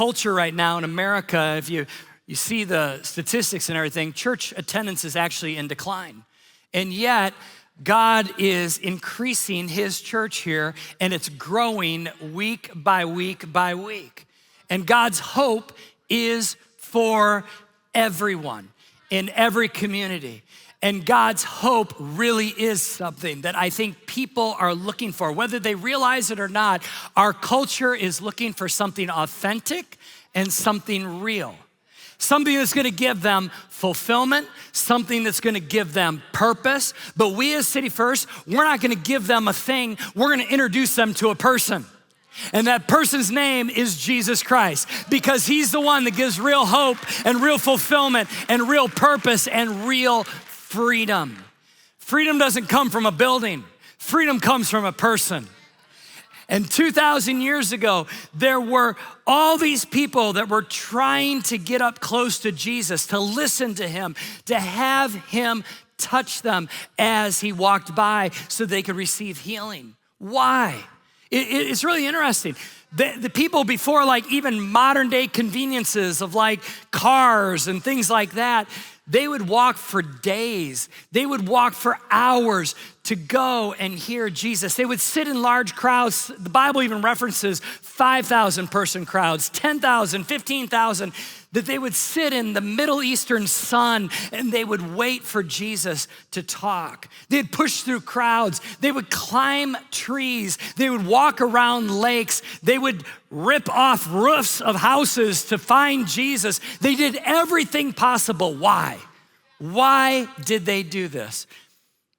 culture right now in America, if you see the statistics and everything, church attendance is actually in decline. And yet, God is increasing his church here, and it's growing week by week by week. And God's hope is for everyone in every community. And God's hope really is something that I think people are looking for. Whether they realize it or not, our culture is looking for something authentic and something real. Something that's gonna give them fulfillment, something that's gonna give them purpose. But we as City First, we're not gonna give them a thing, we're gonna introduce them to a person. And that person's name is Jesus Christ, because he's the one that gives real hope and real fulfillment and real purpose and real freedom. Freedom doesn't come from a building. Freedom comes from a person. And 2,000 years ago, there were all these people that were trying to get up close to Jesus, to listen to him, to have him touch them as he walked by so they could receive healing. Why? It's really interesting. The people before, like even modern day conveniences of like cars and things like that, they would walk for days. They would walk for hours to go and hear Jesus. They would sit in large crowds. The Bible even references 5,000 person crowds, 10,000, 15,000, that they would sit in the Middle Eastern sun and they would wait for Jesus to talk. They'd push through crowds. They would climb trees. They would walk around lakes. They would rip off roofs of houses to find Jesus. They did everything possible. Why? Why did they do this?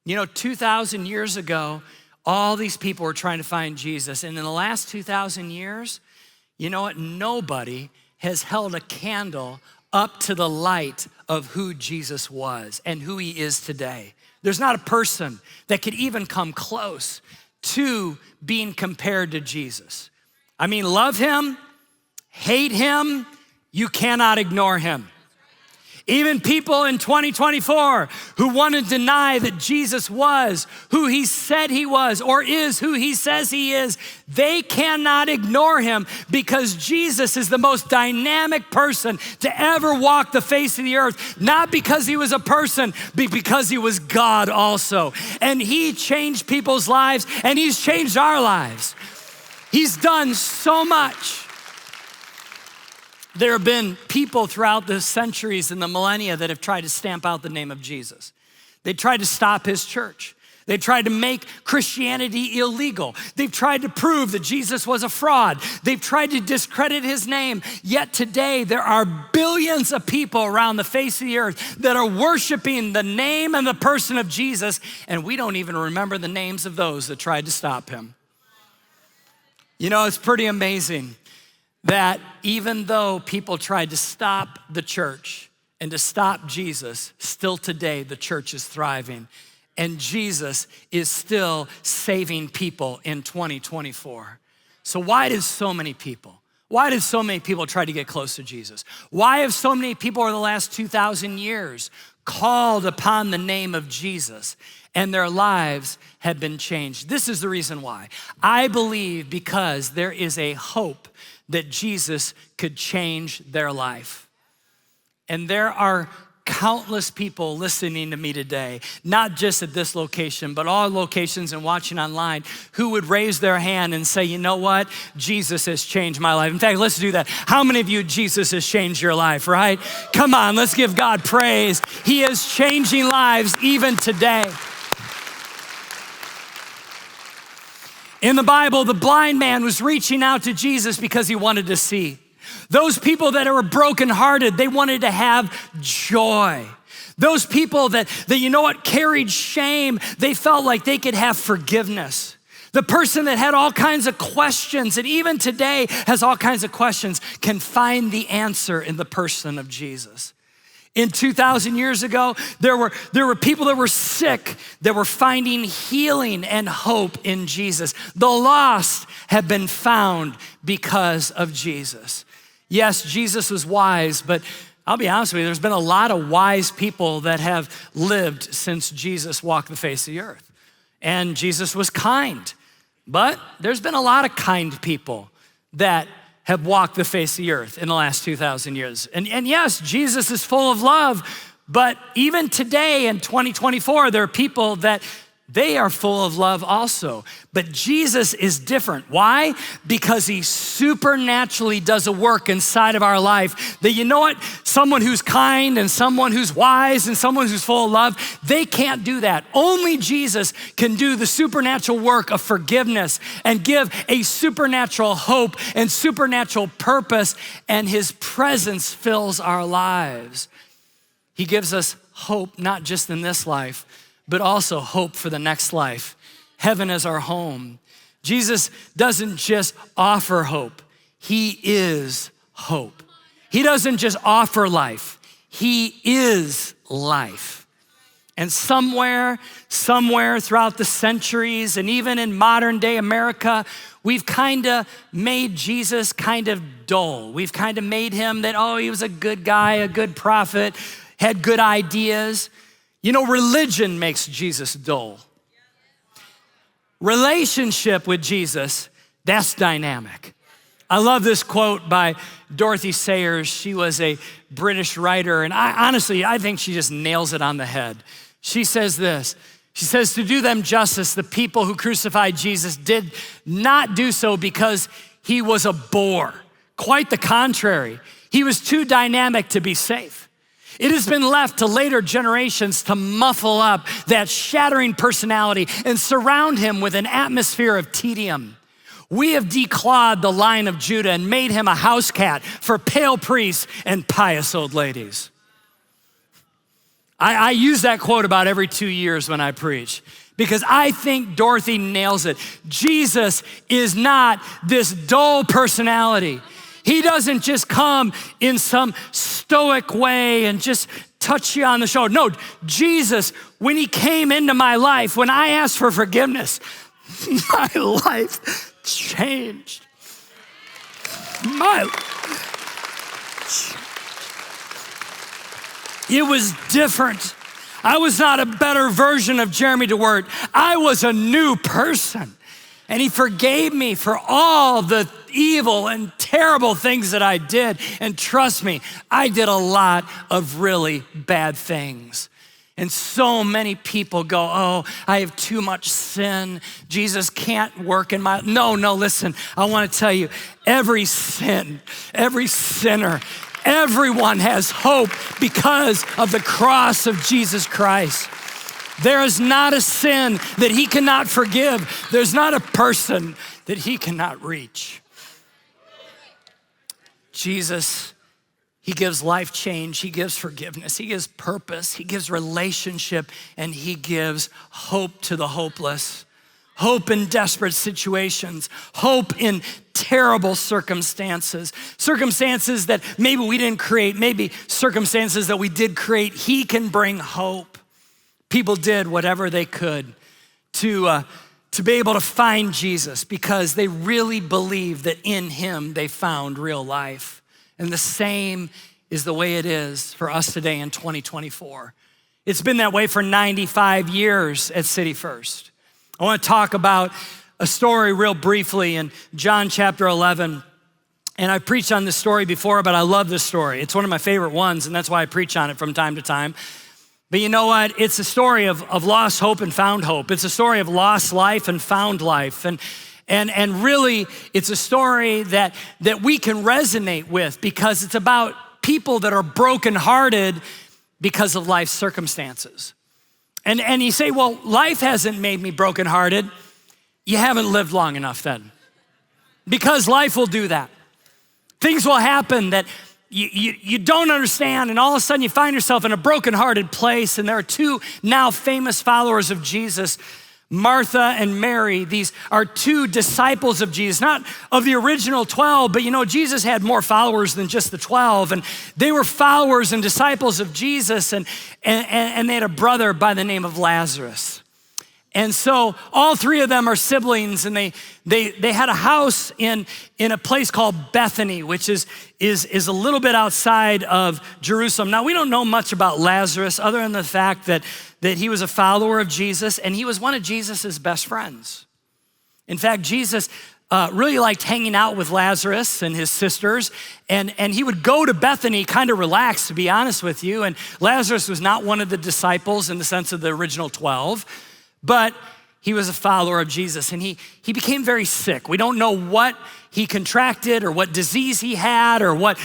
2,000 years ago, all these people were trying to find Jesus. And in the last 2,000 years, you know what? Nobody has held a candle up to the light of who Jesus was and who he is today. There's not a person that could even come close to being compared to Jesus. I mean, love him, hate him, you cannot ignore him. Even people in 2024 who want to deny that Jesus was who he said he was or is who he says he is, they cannot ignore him, because Jesus is the most dynamic person to ever walk the face of the earth, not because he was a person, but because he was God also. And he changed people's lives, and he's changed our lives. He's done so much. There have been people throughout the centuries and the millennia that have tried to stamp out the name of Jesus. They tried to stop his church. They tried to make Christianity illegal. They've tried to prove that Jesus was a fraud. They've tried to discredit his name. Yet today, there are billions of people around the face of the earth that are worshiping the name and the person of Jesus, and we don't even remember the names of those that tried to stop him. It's pretty amazing that even though people tried to stop the church and to stop Jesus, still today the church is thriving, and Jesus is still saving people in 2024. So why did so many people try to get close to Jesus? Why have so many people over the last 2,000 years called upon the name of Jesus and their lives have been changed? This is the reason why. I believe because there is a hope that Jesus could change their life. And there are countless people listening to me today, not just at this location, but all locations and watching online, who would raise their hand and say, you know what? Jesus has changed my life. In fact, let's do that. How many of you, Jesus has changed your life, right? Come on, let's give God praise. He is changing lives even today. In the Bible, the blind man was reaching out to Jesus because he wanted to see. Those people that were brokenhearted, they wanted to have joy. Those people that carried shame, they felt like they could have forgiveness. The person that had all kinds of questions, and even today has all kinds of questions, can find the answer in the person of Jesus. In 2,000 years ago, there were people that were sick that were finding healing and hope in Jesus. The lost have been found because of Jesus. Yes, Jesus was wise, but I'll be honest with you, there's been a lot of wise people that have lived since Jesus walked the face of the earth. And Jesus was kind, but there's been a lot of kind people that have walked the face of the earth in the last 2,000 years. And yes, Jesus is full of love, but even today in 2024, there are people that they are full of love also. But Jesus is different. Why? Because he supernaturally does a work inside of our life that, you know what? Someone who's kind and someone who's wise and someone who's full of love, they can't do that. Only Jesus can do the supernatural work of forgiveness and give a supernatural hope and supernatural purpose, and his presence fills our lives. He gives us hope, not just in this life, but also hope for the next life. Heaven is our home. Jesus doesn't just offer hope, he is hope. He doesn't just offer life, he is life. And somewhere throughout the centuries, and even in modern day America, we've kind of made Jesus kind of dull. We've kind of made him that, oh, he was a good guy, a good prophet, had good ideas. You know, religion makes Jesus dull. Relationship with Jesus, that's dynamic. I love this quote by Dorothy Sayers. She was a British writer, and I think she just nails it on the head. She says this, she says, to do them justice, the people who crucified Jesus did not do so because he was a bore. Quite the contrary. He was too dynamic to be safe. It has been left to later generations to muffle up that shattering personality and surround him with an atmosphere of tedium. We have declawed the Lion of Judah and made him a house cat for pale priests and pious old ladies. I use that quote about every 2 years when I preach, because I think Dorothy nails it. Jesus is not this dull personality. He doesn't just come in some stoic way and just touch you on the shoulder. No, Jesus, when he came into my life, when I asked for forgiveness, my life changed. It was different. I was not a better version of Jeremy DeWert. I was a new person. And he forgave me for all the evil and terrible things that I did. And trust me, I did a lot of really bad things. And so many people go, oh, I have too much sin. Jesus can't work in my, no, listen, I want to tell you, every sin, every sinner, everyone has hope because of the cross of Jesus Christ. There is not a sin that he cannot forgive. There's not a person that he cannot reach. Jesus, he gives life change, he gives forgiveness, he gives purpose, he gives relationship, and he gives hope to the hopeless. Hope in desperate situations, hope in terrible circumstances, circumstances that maybe we didn't create, maybe circumstances that we did create. He can bring hope. People did whatever they could to be able to find Jesus because they really believed that in him they found real life. And the same is the way it is for us today in 2024. It's been that way for 95 years at City First. I want to talk about a story real briefly in John chapter 11. And I preached on this story before, but I love this story. It's one of my favorite ones, and that's why I preach on it from time to time. But you know what? It's a story of lost hope and found hope. It's a story of lost life and found life. And really, it's a story that we can resonate with because it's about people that are brokenhearted because of life's circumstances. And you say, well, life hasn't made me brokenhearted. You haven't lived long enough then. Because life will do that. Things will happen that you don't understand, and all of a sudden you find yourself in a brokenhearted place. And there are two now famous followers of Jesus, Martha and Mary. These are two disciples of Jesus, not of the original 12, but you know, Jesus had more followers than just the 12. And they were followers and disciples of Jesus, and they had a brother by the name of Lazarus. And so all three of them are siblings, and they had a house in a place called Bethany, which is a little bit outside of Jerusalem. Now, we don't know much about Lazarus other than the fact that he was a follower of Jesus, and he was one of Jesus's best friends. In fact, Jesus really liked hanging out with Lazarus and his sisters, and he would go to Bethany kind of relax, to be honest with you. And Lazarus was not one of the disciples in the sense of the original 12, but he was a follower of Jesus, and he became very sick. We don't know what he contracted or what disease he had or what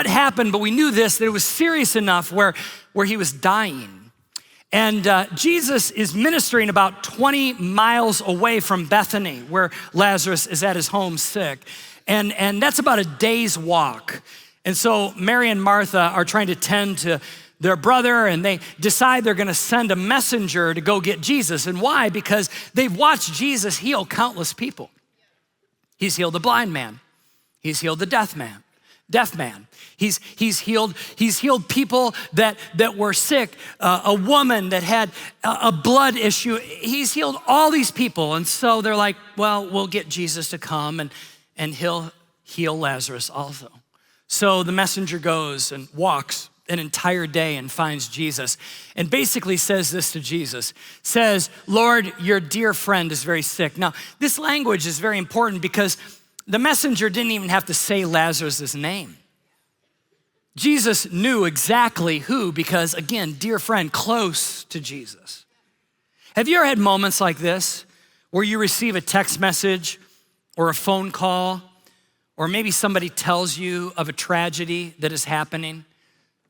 happened, but we knew this, that it was serious enough where he was dying. And Jesus is ministering about 20 miles away from Bethany, where Lazarus is at his home sick. And that's about a day's walk. And so Mary and Martha are trying to tend to their brother, and they decide they're gonna send a messenger to go get Jesus. And why? Because they've watched Jesus heal countless people. He's healed the blind man. He's healed the deaf man. He's healed people that were sick, a woman that had a blood issue. He's healed all these people. And so they're like, well, we'll get Jesus to come and he'll heal Lazarus also. So the messenger goes and walks an entire day and finds Jesus and basically says this to Jesus, says, Lord, your dear friend is very sick. Now, this language is very important because the messenger didn't even have to say Lazarus' name. Jesus knew exactly who, because again, dear friend, close to Jesus. Have you ever had moments like this where you receive a text message or a phone call, or maybe somebody tells you of a tragedy that is happening?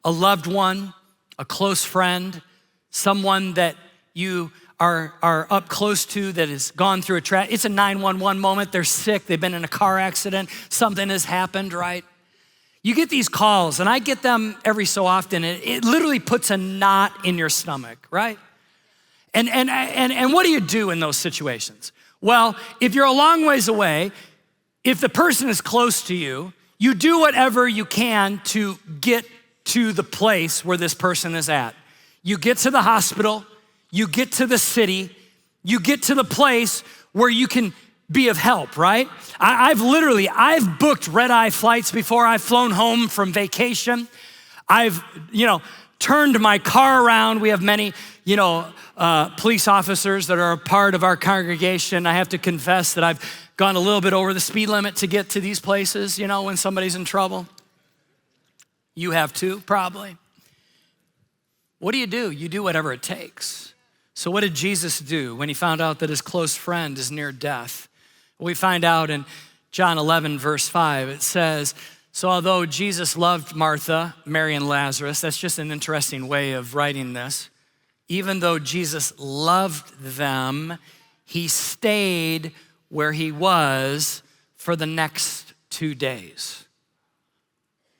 A loved one, a close friend, someone that you are up close to that has gone through it's a 911 moment, they're sick, they've been in a car accident, something has happened, right? You get these calls, and I get them every so often, and it literally puts a knot in your stomach, right? And what do you do in those situations? Well, if you're a long ways away, if the person is close to you, you do whatever you can to get to the place where this person is at. You get to the hospital, you get to the city, you get to the place where you can be of help, right? I've booked red-eye flights before. I've flown home from vacation. I've, turned my car around. We have many, police officers that are a part of our congregation. I have to confess that I've gone a little bit over the speed limit to get to these places, when somebody's in trouble. You have too, probably. What do? You do whatever it takes. So what did Jesus do when he found out that his close friend is near death? We find out in John 11, verse 5, it says, so although Jesus loved Martha, Mary, and Lazarus, that's just an interesting way of writing this. Even though Jesus loved them, he stayed where he was for the next 2 days.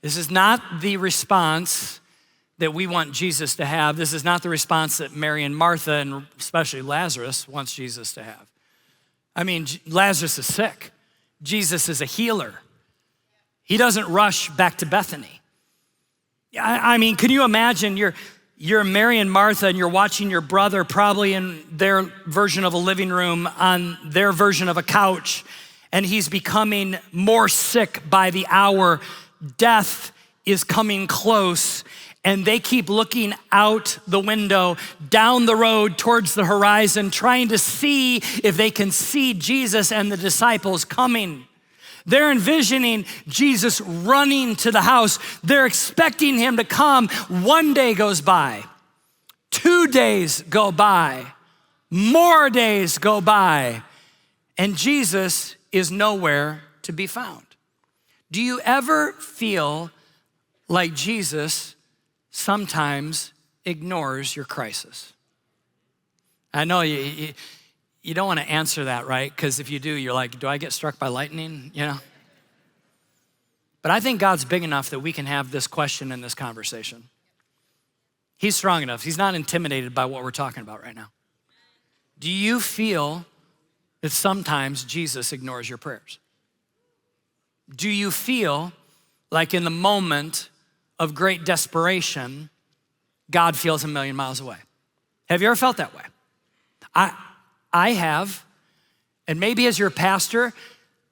This is not the response that we want Jesus to have. This is not the response that Mary and Martha, and especially Lazarus, wants Jesus to have. I mean, Lazarus is sick. Jesus is a healer. He doesn't rush back to Bethany. I mean, can you imagine you're Mary and Martha and you're watching your brother probably in their version of a living room on their version of a couch, and he's becoming more sick by the hour. Death is coming close, and they keep looking out the window, down the road towards the horizon, trying to see if they can see Jesus and the disciples coming. They're envisioning Jesus running to the house. They're expecting him to come. 1 day goes by, 2 days go by, more days go by, and Jesus is nowhere to be found. Do you ever feel like Jesus sometimes ignores your crisis? I know you don't want to answer that, right? Because if you do, you're like, do I get struck by lightning? But I think God's big enough that we can have this question in this conversation. He's strong enough. He's not intimidated by what we're talking about right now. Do you feel that sometimes Jesus ignores your prayers? Do you feel like in the moment of great desperation, God feels a million miles away? Have you ever felt that way? I have, and maybe as your pastor,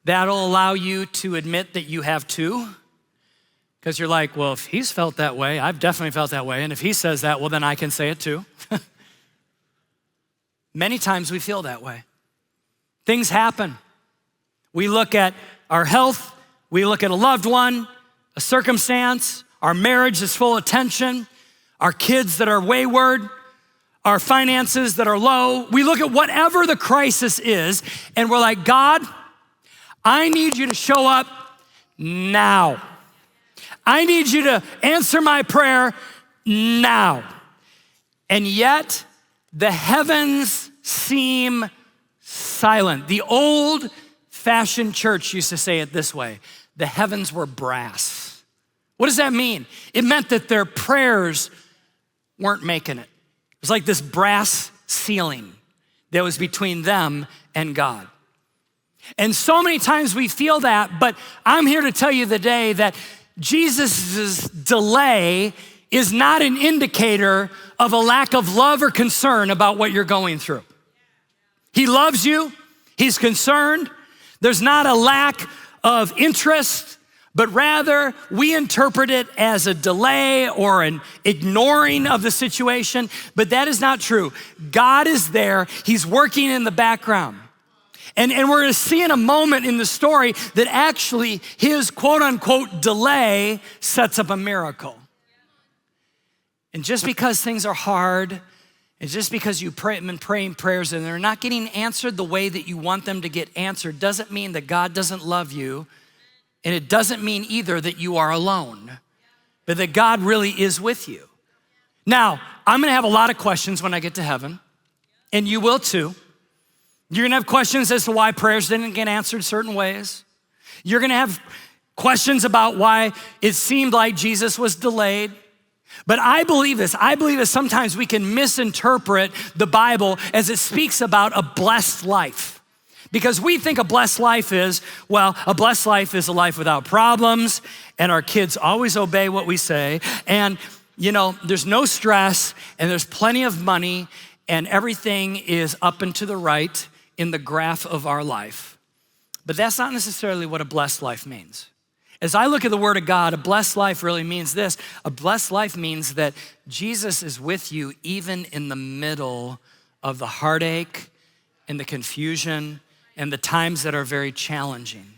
that'll allow you to admit that you have too, because you're like, well, if he's felt that way, I've definitely felt that way, and if he says that, well, then I can say it too. Many times we feel that way. Things happen. We look at our health, we look at a loved one, a circumstance, our marriage is full of tension, our kids that are wayward, our finances that are low. We look at whatever the crisis is, and we're like, God, I need you to show up now. I need you to answer my prayer now. And yet, the heavens seem silent. The old-fashioned church used to say it this way: the heavens were brass. What does that mean? It meant that their prayers weren't making it. It was like this brass ceiling that was between them and God. And so many times we feel that, but I'm here to tell you today that Jesus' delay is not an indicator of a lack of love or concern about what you're going through. He loves you, he's concerned. There's not a lack of interest, but rather we interpret it as a delay or an ignoring of the situation, but that is not true. God is there, he's working in the background. And we're gonna see in a moment in the story that actually his quote unquote delay sets up a miracle. And just because things are hard, and just because you've been praying prayers and they're not getting answered the way that you want them to get answered, doesn't mean that God doesn't love you. And it doesn't mean either that you are alone, but that God really is with you. Now, I'm gonna have a lot of questions when I get to heaven, and you will too. You're gonna have questions as to why prayers didn't get answered certain ways. You're gonna have questions about why it seemed like Jesus was delayed. But I believe this. I believe that sometimes we can misinterpret the Bible as it speaks about a blessed life. Because we think a blessed life is, well, a blessed life is a life without problems, and our kids always obey what we say, and there's no stress, and there's plenty of money, and everything is up and to the right in the graph of our life. But that's not necessarily what a blessed life means. As I look at the Word of God, a blessed life really means this. A blessed life means that Jesus is with you even in the middle of the heartache and the confusion and the times that are very challenging.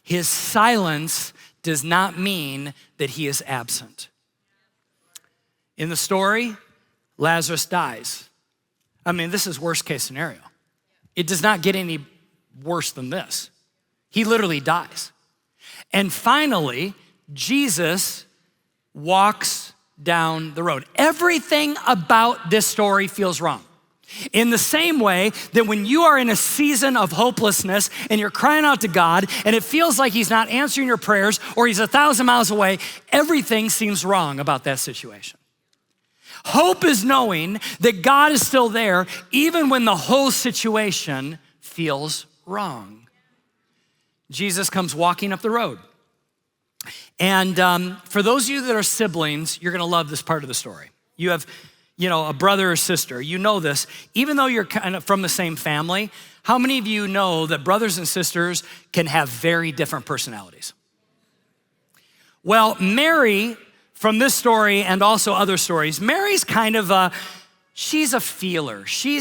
His silence does not mean that he is absent. In the story, Lazarus dies. I mean, this is worst case scenario. It does not get any worse than this. He literally dies. And finally, Jesus walks down the road. Everything about this story feels wrong. In the same way that when you are in a season of hopelessness and you're crying out to God and it feels like he's not answering your prayers or he's 1,000 miles away, everything seems wrong about that situation. Hope is knowing that God is still there even when the whole situation feels wrong. Jesus comes walking up the road. And for those of you that are siblings, you're gonna love this part of the story. You have, a brother or sister, you know this. Even though you're kind of from the same family, how many of you know that brothers and sisters can have very different personalities? Well, Mary, from this story and also other stories, Mary's kind of she's a feeler. She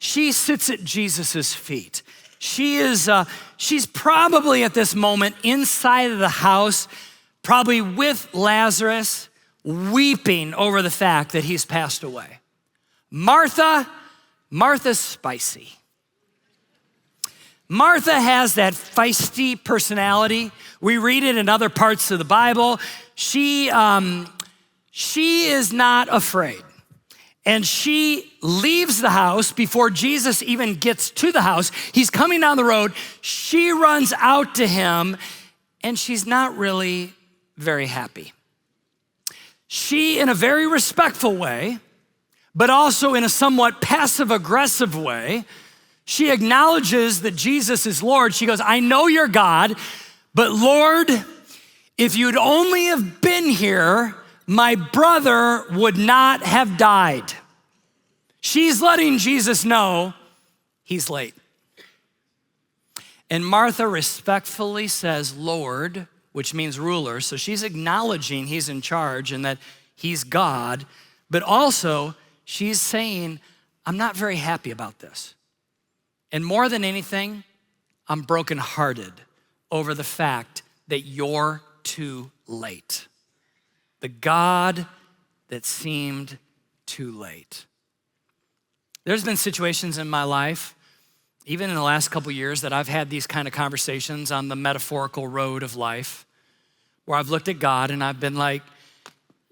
sits at Jesus's feet. She's probably at this moment inside of the house, probably with Lazarus, weeping over the fact that he's passed away. Martha's spicy. Martha has that feisty personality. We read it in other parts of the Bible. She is not afraid. And she leaves the house before Jesus even gets to the house. He's coming down the road. She runs out to him, and she's not really very happy. She, in a very respectful way, but also in a somewhat passive-aggressive way, she acknowledges that Jesus is Lord. She goes, I know you're God, but Lord, if you'd only have been here, my brother would not have died. She's letting Jesus know he's late. And Martha respectfully says, Lord, which means ruler. So she's acknowledging he's in charge and that he's God, but also she's saying, I'm not very happy about this. And more than anything, I'm brokenhearted over the fact that you're too late. The God that seemed too late. There's been situations in my life, even in the last couple years, that I've had these kind of conversations on the metaphorical road of life, where I've looked at God and I've been like,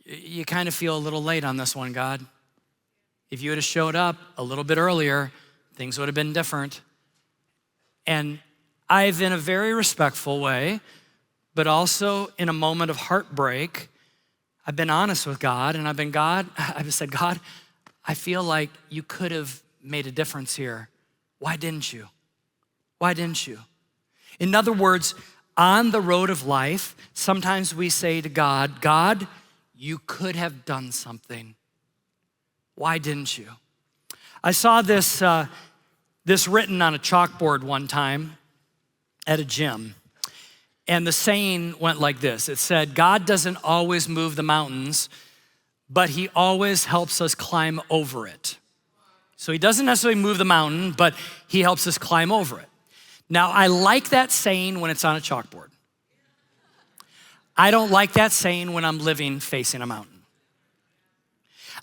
you kind of feel a little late on this one, God. If you would have showed up a little bit earlier, things would have been different. And I've, in a very respectful way, but also in a moment of heartbreak, I've been honest with God, and I've said, God, I feel like you could have made a difference here. Why didn't you? Why didn't you? In other words, on the road of life, sometimes we say to God, God, you could have done something. Why didn't you? I saw this written on a chalkboard one time at a gym. And the saying went like this. It said, God doesn't always move the mountains, but he always helps us climb over it. So he doesn't necessarily move the mountain, but he helps us climb over it. Now, I like that saying when it's on a chalkboard. I don't like that saying when I'm living facing a mountain.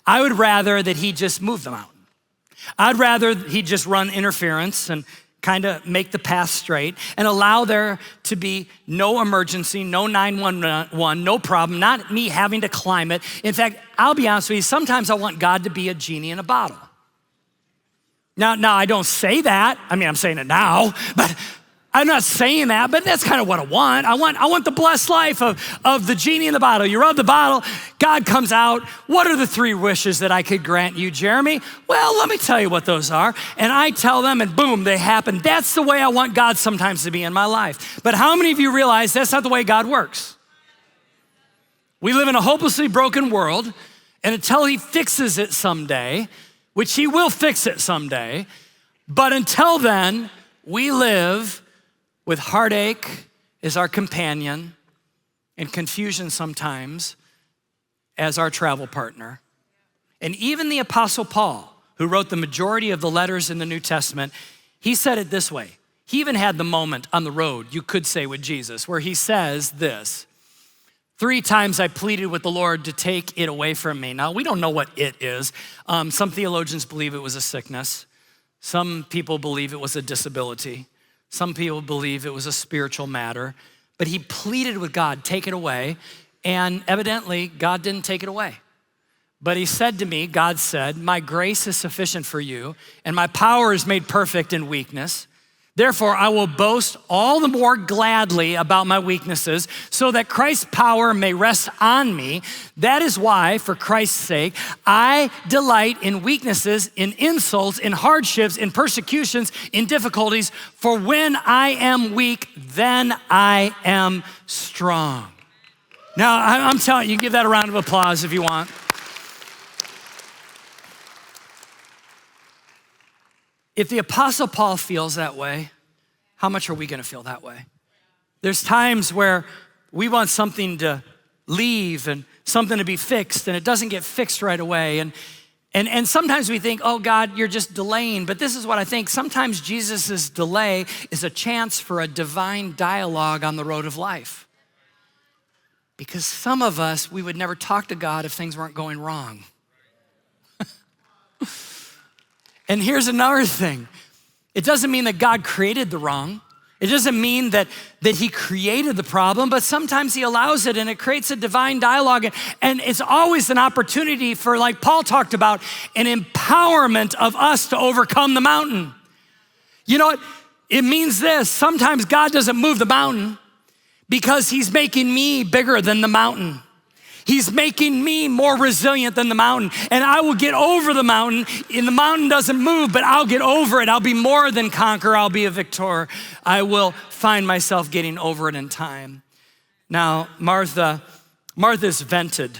I would rather that he just move the mountain. I'd rather he just run interference and kind of make the path straight and allow there to be no emergency, no 911, no problem, not me having to climb it. In fact, I'll be honest with you, sometimes I want God to be a genie in a bottle. Now I don't say that. I mean, I'm saying it now, but I'm not saying that, but that's kind of what I want. I want the blessed life of the genie in the bottle. You rub the bottle, God comes out. What are the 3 wishes that I could grant you, Jeremy? Well, let me tell you what those are. And I tell them and boom, they happen. That's the way I want God sometimes to be in my life. But how many of you realize that's not the way God works? We live in a hopelessly broken world, and until he fixes it someday, which he will fix it someday, but until then, we live with heartache as our companion and confusion sometimes as our travel partner. And even the Apostle Paul, who wrote the majority of the letters in the New Testament, he said it this way. He even had the moment on the road, you could say, with Jesus, where he says this, 3 times I pleaded with the Lord to take it away from me. Now, we don't know what it is. Some theologians believe it was a sickness. Some people believe it was a disability. Some people believe it was a spiritual matter, but he pleaded with God, take it away, and evidently God didn't take it away. But he said to me, God said, my grace is sufficient for you, and my power is made perfect in weakness. Therefore, I will boast all the more gladly about my weaknesses so that Christ's power may rest on me. That is why, for Christ's sake, I delight in weaknesses, in insults, in hardships, in persecutions, in difficulties. For when I am weak, then I am strong. Now, I'm telling you, give that a round of applause if you want. If the Apostle Paul feels that way, how much are we gonna feel that way? There's times where we want something to leave and something to be fixed, and it doesn't get fixed right away. And sometimes we think, oh God, you're just delaying. But this is what I think. Sometimes Jesus' delay is a chance for a divine dialogue on the road of life. Because some of us, we would never talk to God if things weren't going wrong. And here's another thing. It doesn't mean that God created the wrong. It doesn't mean that he created the problem, but sometimes he allows it and it creates a divine dialogue. And it's always an opportunity for, like Paul talked about, an empowerment of us to overcome the mountain. You know what? It means this. Sometimes God doesn't move the mountain because he's making me bigger than the mountain. He's making me more resilient than the mountain. And I will get over the mountain. And the mountain doesn't move, but I'll get over it. I'll be more than conqueror. I'll be a victor. I will find myself getting over it in time. Now, Martha's vented.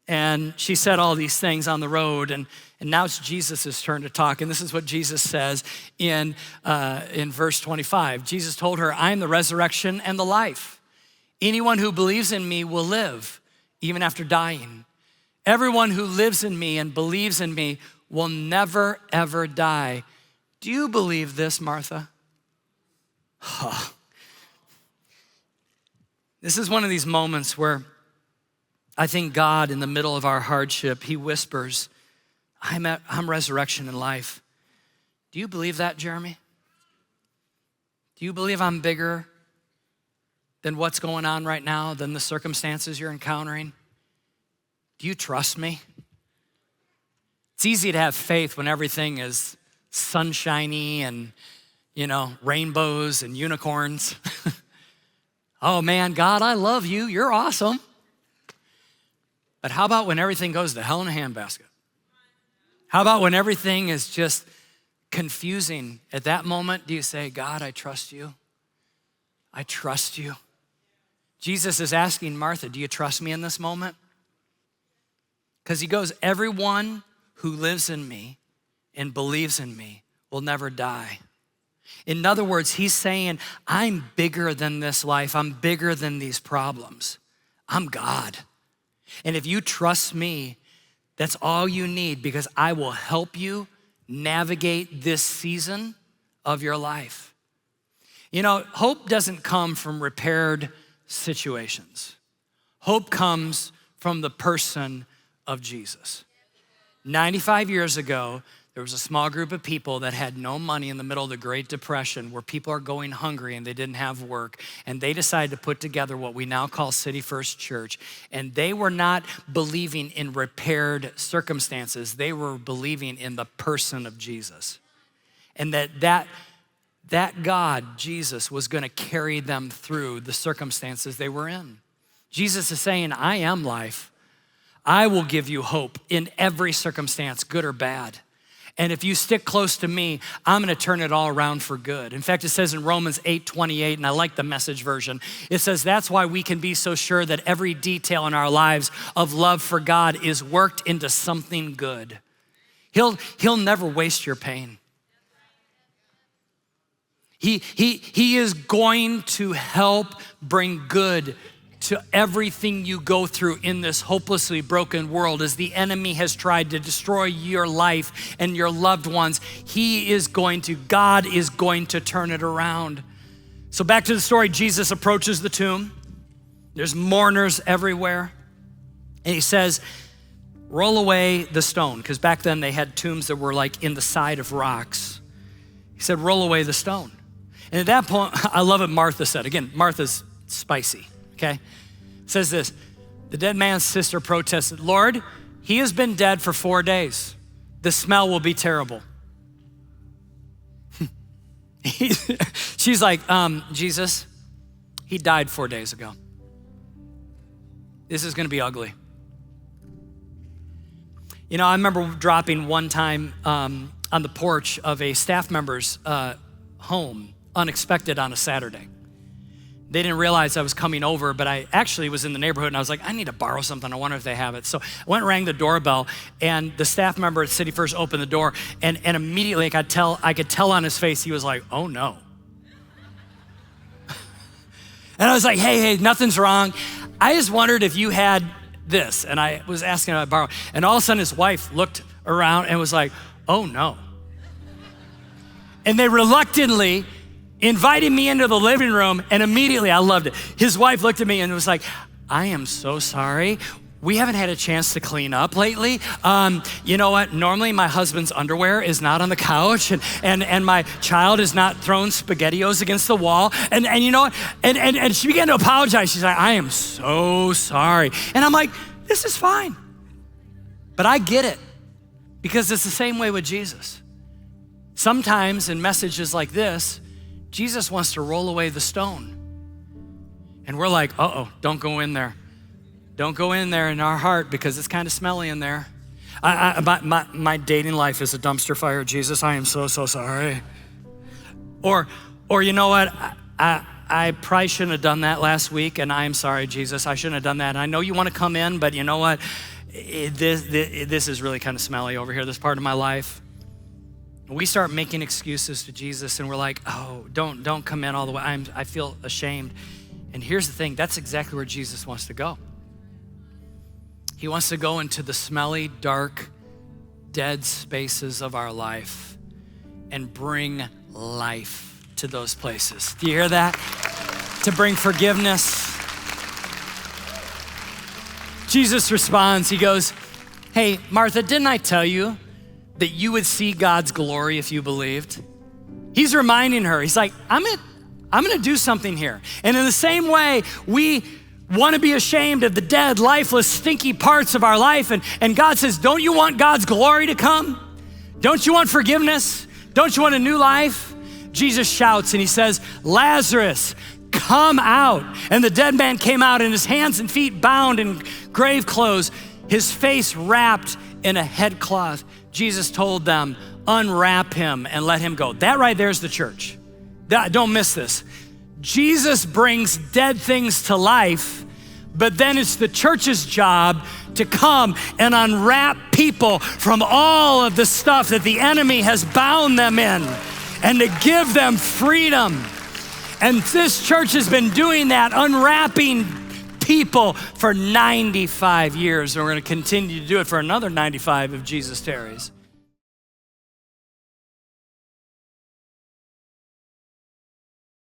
And she said all these things on the road. And now it's Jesus' turn to talk. And this is what Jesus says in verse 25. Jesus told her, I am the resurrection and the life. Anyone who believes in me will live, even after dying. Everyone who lives in me and believes in me will never, ever die. Do you believe this, Martha? This is one of these moments where I think God, in the middle of our hardship, he whispers, I'm resurrection and life. Do you believe that, Jeremy? Do you believe I'm bigger than what's going on right now, than the circumstances you're encountering? Do you trust me? It's easy to have faith when everything is sunshiny and, rainbows and unicorns. Oh man, God, I love you. You're awesome. But how about when everything goes to hell in a handbasket? How about when everything is just confusing? At that moment, do you say, God, I trust you? I trust you. Jesus is asking Martha, do you trust me in this moment? Because he goes, everyone who lives in me and believes in me will never die. In other words, he's saying, I'm bigger than this life. I'm bigger than these problems. I'm God. And if you trust me, that's all you need, because I will help you navigate this season of your life. Hope doesn't come from repaired situations. Hope comes from the person of Jesus. 95 years ago, there was a small group of people that had no money in the middle of the Great Depression, where people are going hungry and they didn't have work. And they decided to put together what we now call City First Church. And they were not believing in repaired circumstances. They were believing in the person of Jesus. And that God, Jesus, was gonna carry them through the circumstances they were in. Jesus is saying, I am life. I will give you hope in every circumstance, good or bad. And if you stick close to me, I'm gonna turn it all around for good. In fact, it says in Romans 8:28, and I like the Message version, it says that's why we can be so sure that every detail in our lives of love for God is worked into something good. He'll never waste your pain. He is going to help bring good to everything you go through in this hopelessly broken world. As the enemy has tried to destroy your life and your loved ones, God is going to turn it around. So back to the story, Jesus approaches the tomb. There's mourners everywhere. And he says, roll away the stone, because back then they had tombs that were like in the side of rocks. He said, roll away the stone. And at that point, I love what Martha said. Again, Martha's spicy. Okay, says this, the dead man's sister protested, Lord, he has been dead for 4 days. The smell will be terrible. She's like, Jesus, he died 4 days ago. This is gonna be ugly. I remember dropping one time on the porch of a staff member's home, unexpected on a Saturday. They didn't realize I was coming over, but I actually was in the neighborhood and I was like, I need to borrow something. I wonder if they have it. So I went and rang the doorbell, and the staff member at City First opened the door, and immediately I could tell on his face, he was like, oh no. And I was like, hey, nothing's wrong. I just wondered if you had this. And I was asking him to borrow. And all of a sudden his wife looked around and was like, oh no. And they reluctantly invited me into the living room, and immediately, I loved it. His wife looked at me and was like, I am so sorry. We haven't had a chance to clean up lately. You know what? Normally my husband's underwear is not on the couch, and my child is not throwing SpaghettiOs against the wall. And you know what? And she began to apologize. She's like, I am so sorry. And I'm like, this is fine. But I get it, because it's the same way with Jesus. Sometimes in messages like this, Jesus wants to roll away the stone. And we're like, don't go in there. Don't go in there in our heart, because it's kind of smelly in there. My dating life is a dumpster fire. Jesus, I am so sorry. Or you know what? I probably shouldn't have done that last week, and I am sorry, Jesus. I shouldn't have done that. And I know you want to come in, but you know what? This is really kind of smelly over here, this part of my life. We start making excuses to Jesus, and we're like, don't come in all the way. I feel ashamed. And here's the thing, that's exactly where Jesus wants to go. He wants to go into the smelly, dark, dead spaces of our life and bring life to those places. Do you hear that? To bring forgiveness. Jesus responds, he goes, hey, Martha, didn't I tell you that you would see God's glory if you believed? He's reminding her, he's like, I'm gonna do something here. And in the same way, we want to be ashamed of the dead, lifeless, stinky parts of our life. And God says, don't you want God's glory to come? Don't you want forgiveness? Don't you want a new life? Jesus shouts and he says, Lazarus, come out. And the dead man came out, and his hands and feet bound in grave clothes, his face wrapped in a headcloth. Jesus told them, unwrap him and let him go. That right there is the church. Don't miss this. Jesus brings dead things to life, but then it's the church's job to come and unwrap people from all of the stuff that the enemy has bound them in and to give them freedom. And this church has been doing that, unwrapping people for 95 years. And we're gonna continue to do it for another 95 if Jesus tarries.